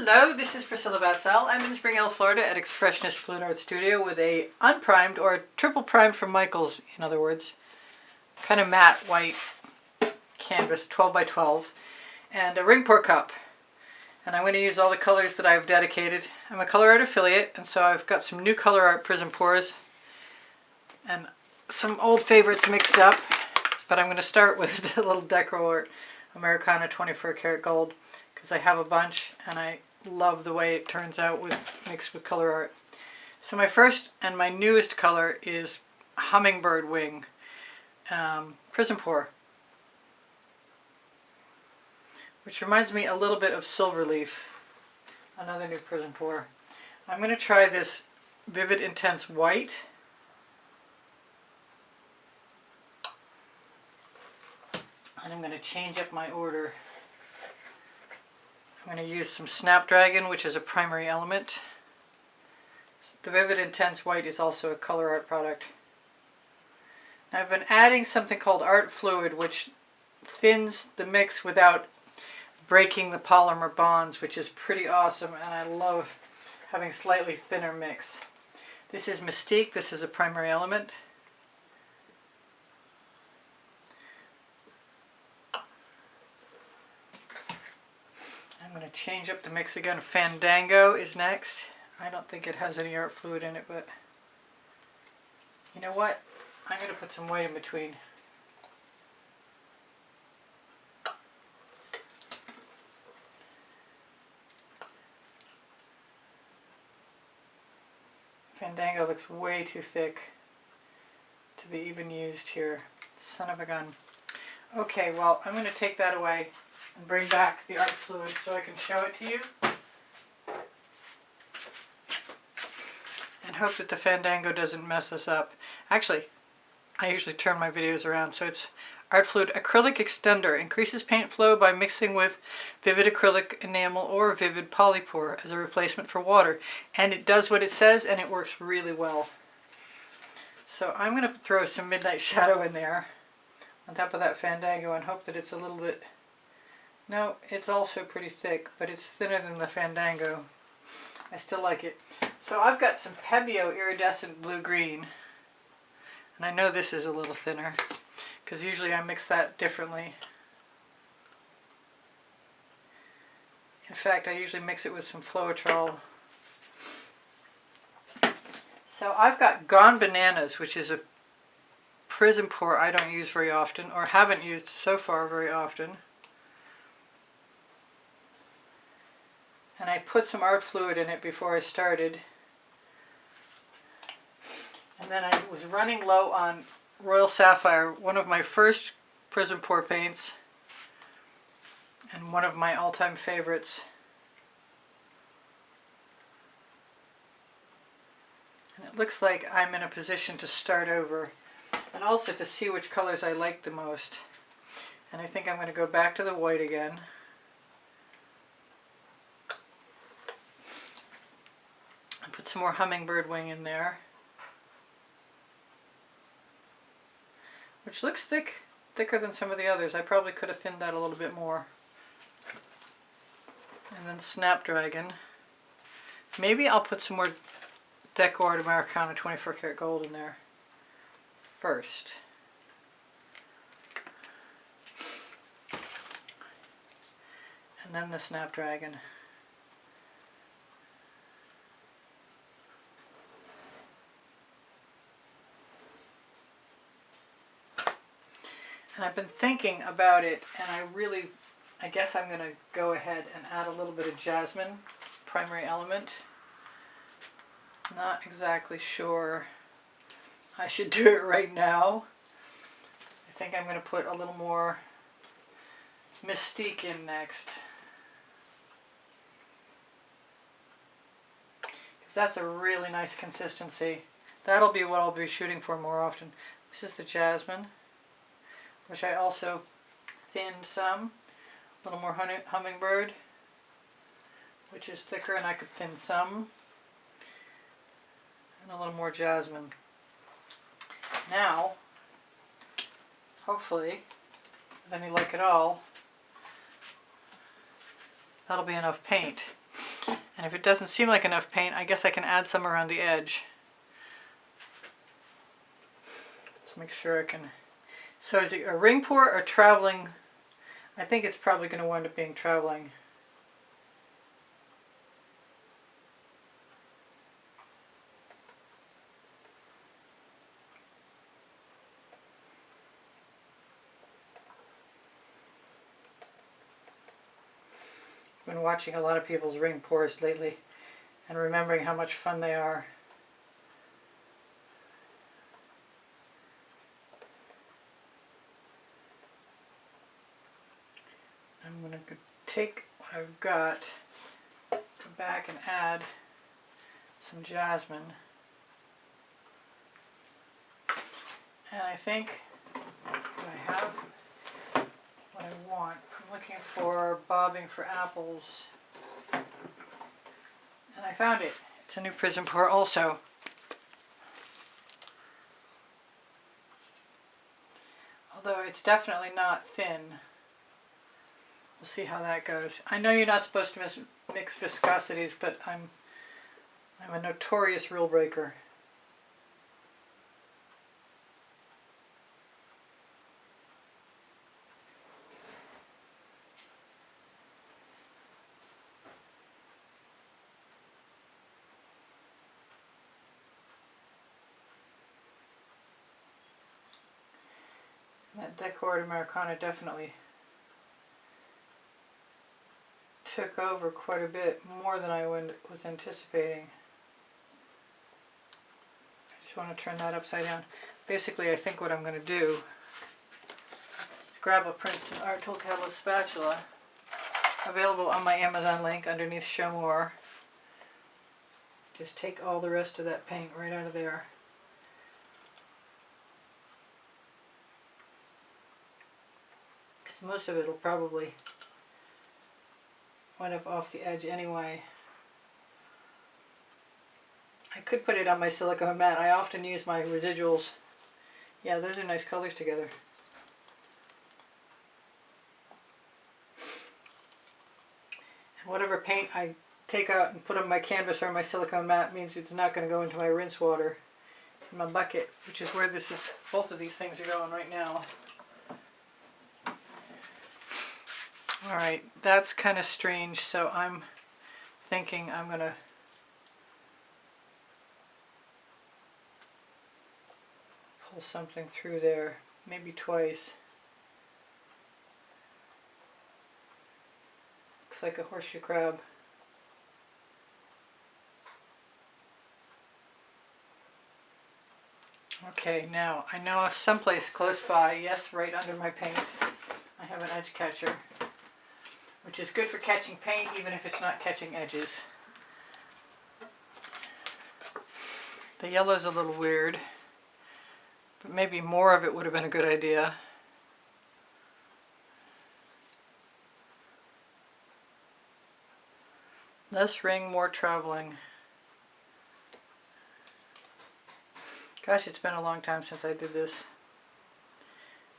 Hello, this is Priscilla Batzell. I'm in Spring Hill, Florida at Expressionist Fluid Art Studio with a unprimed, or triple primed from Michaels, in other words, kind of matte white canvas, 12 by 12, and a ring pour cup. And I'm going to use all the colors that I've dedicated. I'm a Colourarte affiliate, and so I've got some new Colourarte Prizm pours and some old favorites mixed up. But I'm going to start with the little Deco Art Americana 24 karat gold, because I have a bunch and I love the way it turns out mixed with Colourarte. So my first and my newest color is Hummingbird Wing Prizm Pour, which reminds me a little bit of Silverleaf, another new Prizm Pour. I'm going to try this Vivid Intense White. And I'm going to change up my order. I'm going to use some Snapdragon, which is a primary element. The Vivid Intense White is also a Colourarte product. Now I've been adding something called Art Fluid, which thins the mix without breaking the polymer bonds, which is pretty awesome, and I love having slightly thinner mix. This is Mystique. This is a primary element. I'm going to change up the mix again. Fandango is next. I don't think it has any art fluid in it, but you know what? I'm going to put some white in between. Fandango looks way too thick to be even used here. Son of a gun. Okay, well, I'm going to take that away and bring back the art fluid so I can show it to you. And hope that the Fandango doesn't mess us up. Actually, I usually turn my videos around, so it's Art Fluid Acrylic Extender. Increases paint flow by mixing with vivid acrylic enamel or vivid polypore as a replacement for water. And it does what it says, and it works really well. So I'm going to throw some Midnight Shadow in there on top of that Fandango and hope that it's a little bit... No, it's also pretty thick, but it's thinner than the Fandango. I still like it. So I've got some Pebeo Iridescent Blue-Green. And I know this is a little thinner, because usually I mix that differently. In fact, I usually mix it with some Floetrol. So I've got Gone Bananas, which is a Prizm pour I don't use very often, or haven't used so far very often. And I put some art fluid in it before I started. And then I was running low on Royal Sapphire, one of my first Prizm pour paints, and one of my all-time favorites. And it looks like I'm in a position to start over, and also to see which colors I like the most. And I think I'm going to go back to the white again. Put some more Hummingbird Wing in there, which looks thicker than some of the others. I probably could have thinned that a little bit more. And then Snapdragon. Maybe I'll put some more Deco Art Americana 24 karat gold in there first. And then the Snapdragon. And I've been thinking about it, and I guess I'm going to go ahead and add a little bit of Jasmine, primary element. Not exactly sure I should do it right now. I think I'm going to put a little more Mystique in next, because that's a really nice consistency. That'll be what I'll be shooting for more often. This is the Jasmine, which I also thinned some. A little more Hummingbird, which is thicker, and I could thin some. And a little more Jasmine. Now, hopefully, with any luck at all, that'll be enough paint. And if it doesn't seem like enough paint, I guess I can add some around the edge. Let's make sure I can. So is it a ring pour or traveling? I think it's probably going to wind up being traveling. I've been watching a lot of people's ring pours lately and remembering how much fun they are. I'm going to take what I've got, go back and add some jasmine. And I think I have what I want. I'm looking for bobbing for apples. And I found it. It's a new Prizm pour also. Although it's definitely not thin. We'll see how that goes. I know you're not supposed to mix viscosities, but I'm a notorious rule breaker. That Decor Americana definitely took over quite a bit more than I was anticipating. I just want to turn that upside down. Basically, I think what I'm going to do is grab a Princeton Art Tool Catalyst spatula, available on my Amazon link underneath Show More. Just take all the rest of that paint right out of there. Because most of it will probably wind up off the edge anyway. I could put it on my silicone mat. I often use my residuals. Yeah, those are nice colors together. And whatever paint I take out and put on my canvas or my silicone mat means it's not going to go into my rinse water in my bucket, which is where this is. Both of these things are going right now. Alright, that's kind of strange, so I'm thinking I'm going to pull something through there, maybe twice. Looks like a horseshoe crab. Okay, now I know someplace close by, yes, right under my paint, I have an edge catcher, which is good for catching paint even if it's not catching edges. The yellow's a little weird, but maybe more of it would have been a good idea. Less ring, more traveling. Gosh, it's been a long time since I did this.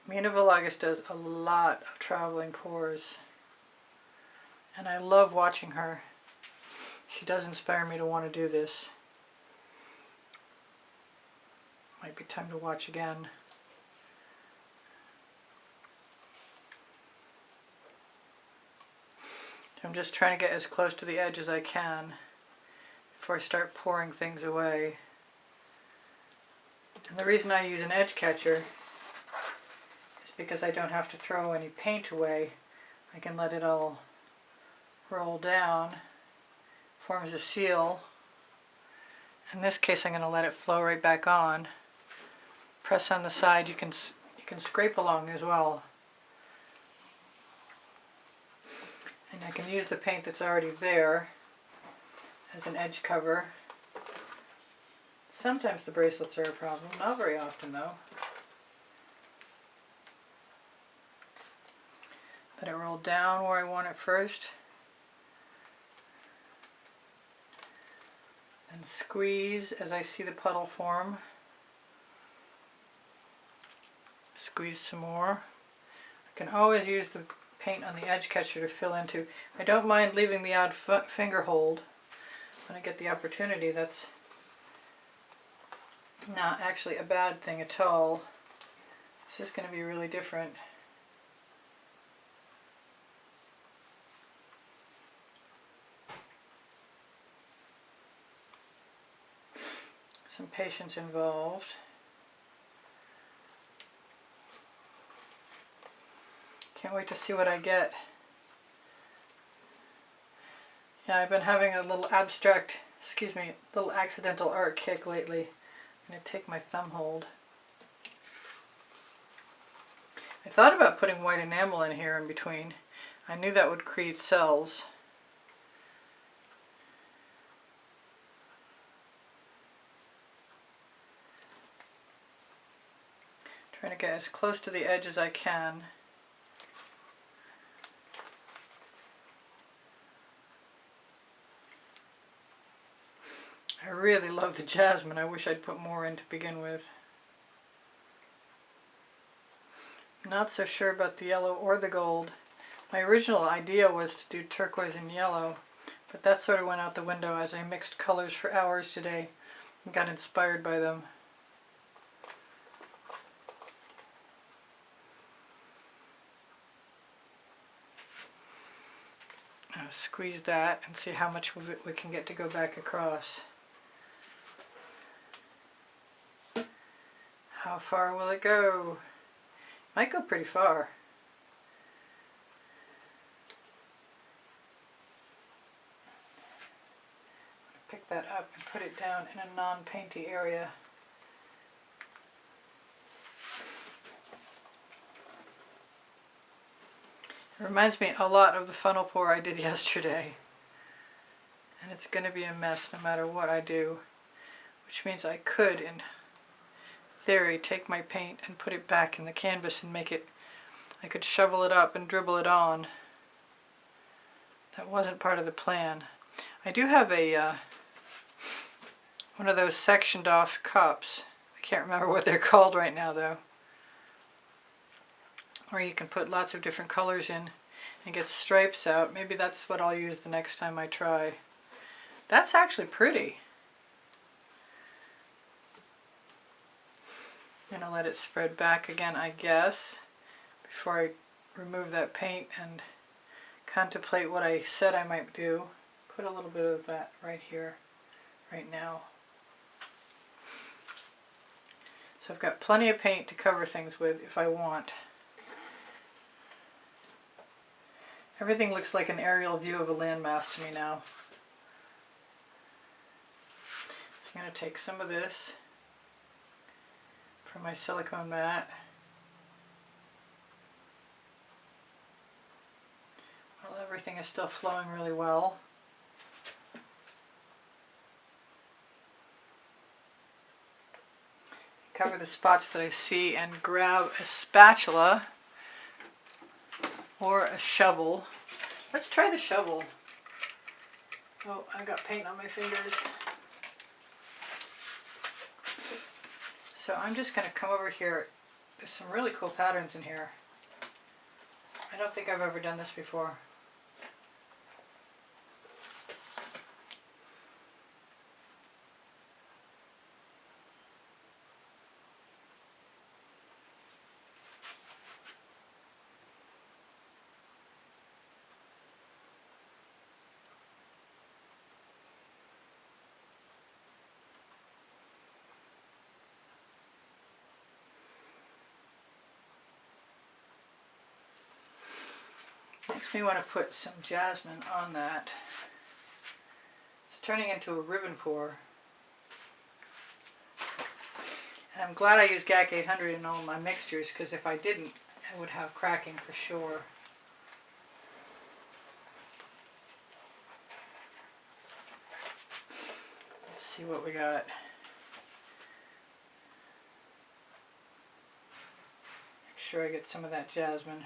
Mina Villegas does a lot of traveling pours, and I love watching her. She does inspire me to want to do this. Might be time to watch again. I'm just trying to get as close to the edge as I can before I start pouring things away. And the reason I use an edge catcher is because I don't have to throw any paint away. I can let it all roll down, forms a seal. In this case, I'm going to let it flow right back on. Press on the side. You can scrape along as well. And I can use the paint that's already there as an edge cover. Sometimes the bracelets are a problem, not very often though. Let it roll down where I want it first. And squeeze as I see the puddle form. Squeeze some more. I can always use the paint on the edge catcher to fill into. I don't mind leaving the odd finger hold, when I get the opportunity, that's not actually a bad thing at all. This is going to be really different. Some patience involved. Can't wait to see what I get. Yeah, I've been having a little little accidental art kick lately. I'm going to take my thumb hold. I thought about putting white enamel in here in between. I knew that would create cells. Trying to get as close to the edge as I can. I really love the jasmine. I wish I'd put more in to begin with. Not so sure about the yellow or the gold. My original idea was to do turquoise and yellow, but that sort of went out the window as I mixed colors for hours today and got inspired by them. I'll squeeze that and see how much of it we can get to go back across. How far will it go? Might go pretty far. Pick that up and put it down in a non-painty area. It reminds me a lot of the funnel pour I did yesterday. And it's going to be a mess no matter what I do. Which means I could, in theory, take my paint and put it back in the canvas and make it, I could shovel it up and dribble it on. That wasn't part of the plan. I do have a one of those sectioned off cups. I can't remember what they're called right now though. Where you can put lots of different colors in and get stripes out. Maybe that's what I'll use the next time I try. That's actually pretty. I'm gonna let it spread back again, I guess, before I remove that paint and contemplate what I said I might do. Put a little bit of that right here, right now. So I've got plenty of paint to cover things with if I want. Everything looks like an aerial view of a landmass to me now. So I'm going to take some of this from my silicone mat. Well, everything is still flowing really well. Cover the spots that I see and grab a spatula or a shovel. Let's try the shovel. Oh, I got paint on my fingers. So I'm just going to come over here. There's some really cool patterns in here. I don't think I've ever done this before. Makes me want to put some jasmine on that. It's turning into a ribbon pour. And I'm glad I used GAC 800 in all my mixtures, because if I didn't, I would have cracking for sure. Let's see what we got. Make sure I get some of that jasmine.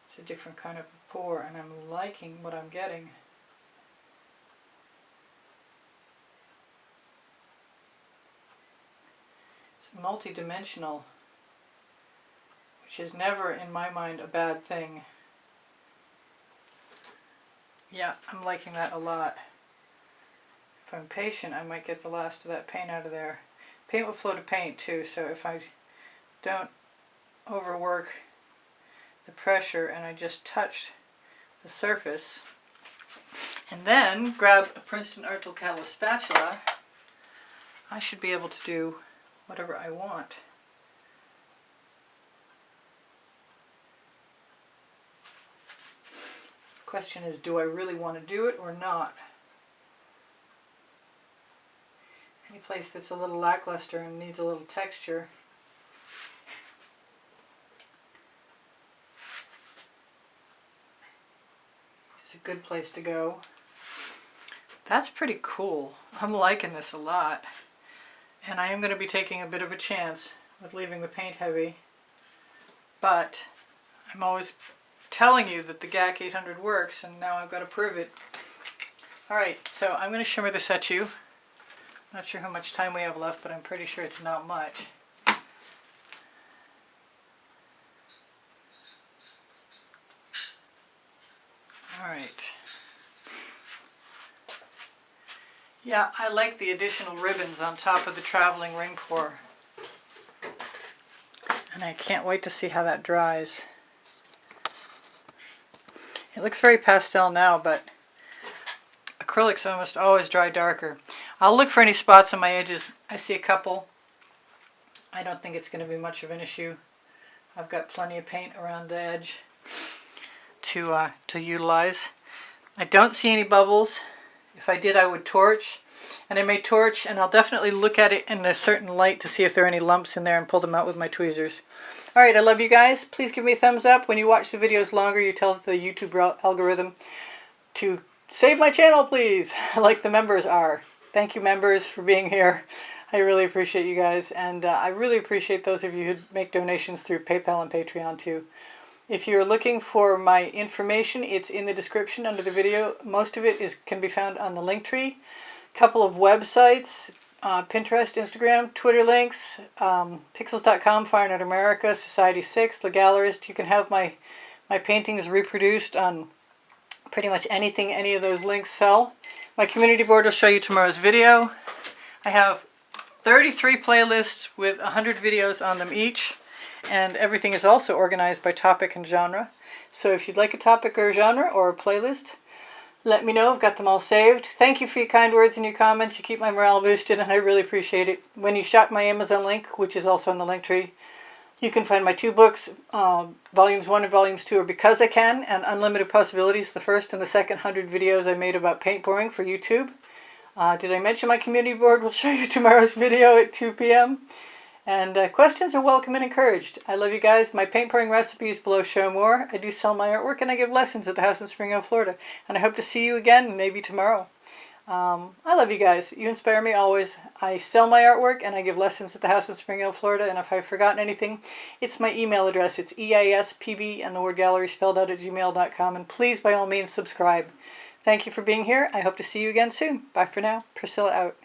It's a different kind of pour, and I'm liking what I'm getting. It's multi-dimensional, which is never, in my mind, a bad thing. Yeah, I'm liking that a lot. If I'm patient, I might get the last of that paint out of there. Paint will flow to paint too, so if I don't overwork the pressure and I just touch the surface and then grab a Princeton Art Calo spatula, I should be able to do whatever I want. Question is, do I really want to do it or not? Any place that's a little lackluster and needs a little texture is a good place to go. That's pretty cool. I'm liking this a lot. And I am going to be taking a bit of a chance with leaving the paint heavy. But I'm always telling you that the GAC 800 works, and now I've got to prove it. Alright, so I'm going to shimmer this at you. Not sure how much time we have left, but I'm pretty sure it's not much. Alright. Yeah, I like the additional ribbons on top of the traveling ring pour. And I can't wait to see how that dries. It looks very pastel now, but acrylics almost always dry darker. I'll look for any spots on my edges. I see a couple. I don't think it's going to be much of an issue. I've got plenty of paint around the edge to utilize. I don't see any bubbles. If I did, I would torch. And I may torch, and I'll definitely look at it in a certain light to see if there are any lumps in there and pull them out with my tweezers. Alright, I love you guys. Please give me a thumbs up. When you watch the videos longer, you tell the YouTube algorithm to save my channel, please, like the members are. Thank you, members, for being here. I really appreciate you guys, and I really appreciate those of you who make donations through PayPal and Patreon too. If you're looking for my information, it's in the description under the video. Most of it can be found on the Linktree. Couple of websites, Pinterest, Instagram, Twitter links, Pixels.com, Fine Art America, Society 6, The Gallerist. You can have my paintings reproduced on pretty much anything any of those links sell. My community board will show you tomorrow's video. I have 33 playlists with 100 videos on them each, and everything is also organized by topic and genre. So if you'd like a topic or a genre or a playlist, let me know. I've got them all saved. Thank you for your kind words and your comments. You keep my morale boosted, and I really appreciate it. When you shop my Amazon link, which is also in the Linktree, you can find my 2 books. Volumes 1 and Volumes 2 are Because I Can and Unlimited Possibilities, the first and the second 100 videos I made about paint pouring for YouTube. Did I mention my community board will show you tomorrow's video at 2 p.m.? And questions are welcome and encouraged. I love you guys. My paint pouring recipes below show more. I do sell my artwork, and I give lessons at the house in Spring Hill, Florida. And I hope to see you again, maybe tomorrow. I love you guys. You inspire me always. I sell my artwork, and I give lessons at the house in Spring Hill, Florida. And if I've forgotten anything, it's my email address. It's easpb and the word gallery spelled out at gmail.com. And please, by all means, subscribe. Thank you for being here. I hope to see you again soon. Bye for now. Priscilla out.